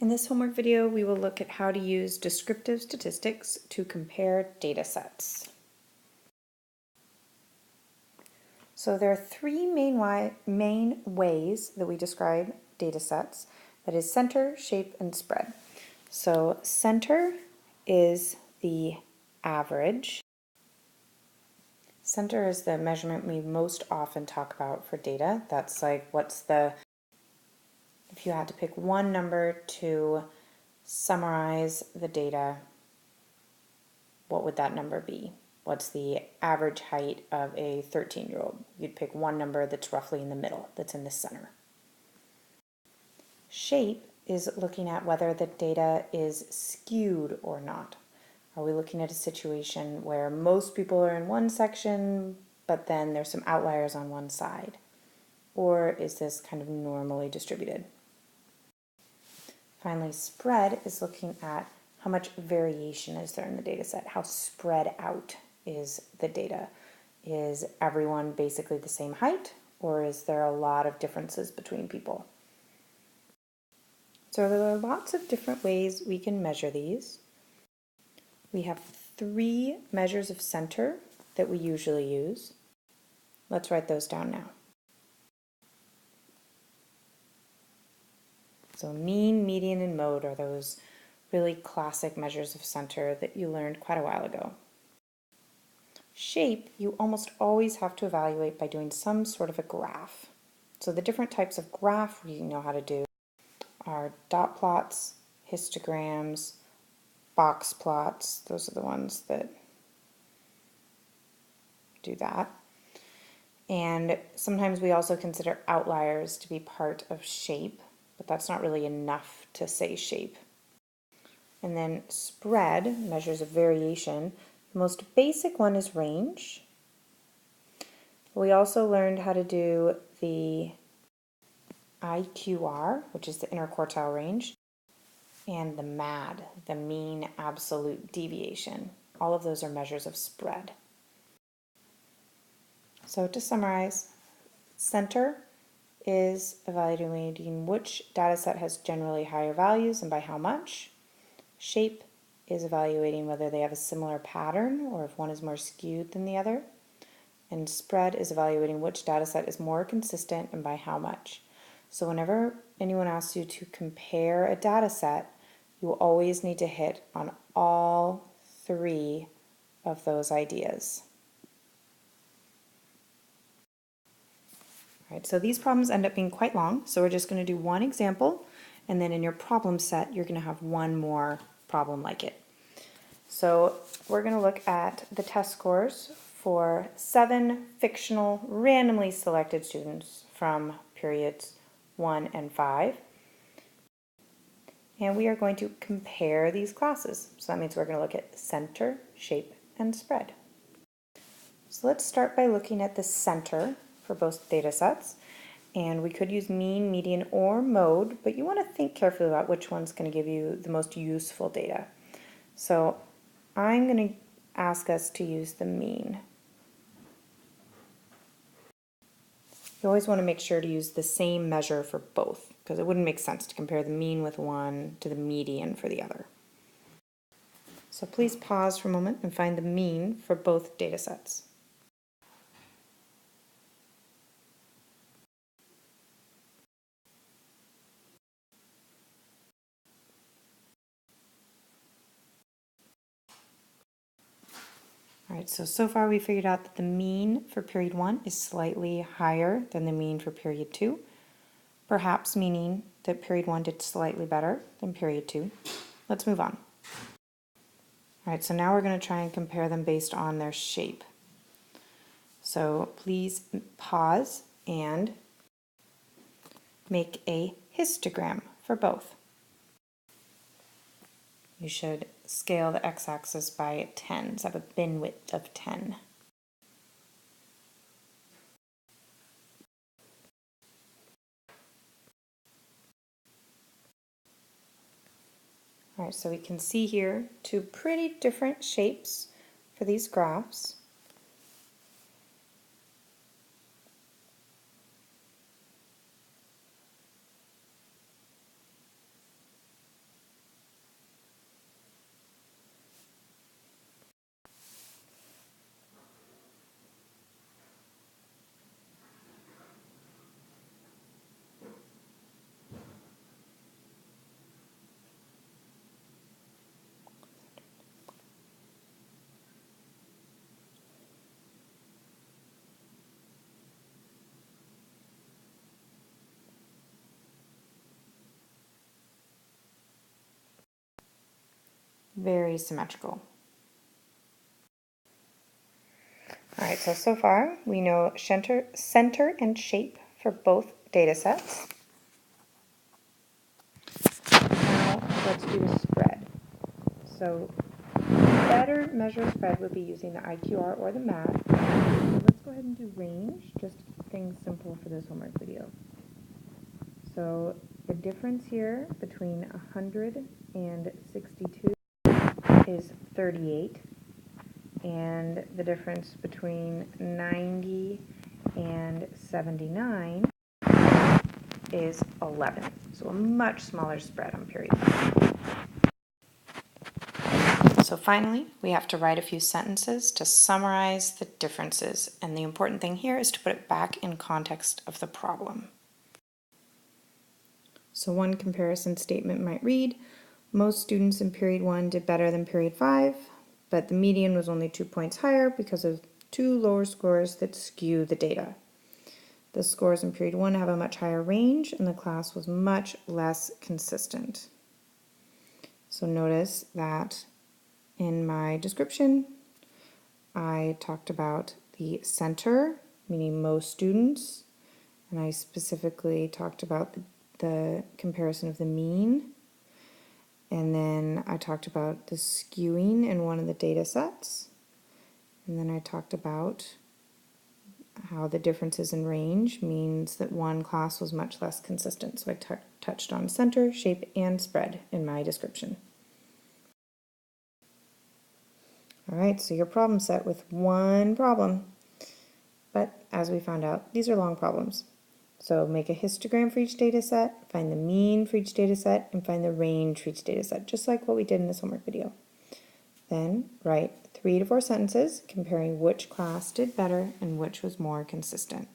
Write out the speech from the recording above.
In this homework video, we will look at how to use descriptive statistics to compare data sets. So there are three main ways that we describe data sets. That is center, shape, and spread. So center is the average. Center is the measurement we most often talk about for data. That's like if you had to pick one number to summarize the data, what would that number be? What's the average height of a 13-year-old? You'd pick one number that's roughly in the middle, that's in the center. Shape is looking at whether the data is skewed or not. Are we looking at a situation where most people are in one section, but then there's some outliers on one side? Or is this kind of normally distributed? Finally, spread is looking at how much variation is there in the data set, how spread out is the data. Is everyone basically the same height, or is there a lot of differences between people? So there are lots of different ways we can measure these. We have three measures of center that we usually use. Let's write those down now. So mean, median, and mode are those really classic measures of center that you learned quite a while ago. Shape, you almost always have to evaluate by doing some sort of a graph. So the different types of graph we know how to do are dot plots, histograms, box plots. Those are the ones that do that. And sometimes we also consider outliers to be part of shape, but that's not really enough to say shape. And then spread, measures of variation. The most basic one is range. We also learned how to do the IQR, which is the interquartile range, and the MAD, the mean absolute deviation. All of those are measures of spread. So to summarize, center is evaluating which data set has generally higher values and by how much. Shape is evaluating whether they have a similar pattern or if one is more skewed than the other. And spread is evaluating which data set is more consistent and by how much. So whenever anyone asks you to compare a data set, you will always need to hit on all three of those ideas. All right, so these problems end up being quite long, so we're just going to do one example, and then in your problem set, you're going to have one more problem like it. So we're going to look at the test scores for 7 fictional, randomly selected students from periods 1 and 5. And we are going to compare these classes. So that means we're going to look at center, shape, and spread. So let's start by looking at the center for both data sets. And we could use mean, median, or mode, but you want to think carefully about which one's going to give you the most useful data. So I'm going to ask us to use the mean. You always want to make sure to use the same measure for both, because it wouldn't make sense to compare the mean with one to the median for the other. So please pause for a moment and find the mean for both data sets. All right, so far we figured out that the mean for period 1 is slightly higher than the mean for period 2, perhaps meaning that period 1 did slightly better than period 2. Let's move on. All right, so now we're going to try and compare them based on their shape. So please pause and make a histogram for both. You should scale the x-axis by 10, so have a bin width of 10. All right, so we can see here two pretty different shapes for these graphs. very symmetrical. All right, so far we know center and shape for both data sets. Now let's do the spread. So better measure spread would be using the IQR or the MAD. So let's go ahead and do range, just to keep things simple for this homework video. So the difference here between 100 and 62 is 38. And the difference between 90 and 79 is 11. So a much smaller spread on period 5. So finally, we have to write a few sentences to summarize the differences. And the important thing here is to put it back in context of the problem. So one comparison statement might read, most students in period 1 did better than period 5. But the median was only 2 points higher because of 2 lower scores that skew the data. The scores in period 1 have a much higher range, and the class was much less consistent. So notice that in my description, I talked about the center, meaning most students, and I specifically talked about the comparison of the mean. And then I talked about the skewing in one of the data sets. And then I talked about how the differences in range means that one class was much less consistent. So I touched on center, shape, and spread in my description. All right, so your problem set with one problem. But as we found out, these are long problems. So make a histogram for each data set, find the mean for each data set, and find the range for each data set, just like what we did in this homework video. Then write 3 to 4 sentences comparing which class did better and which was more consistent.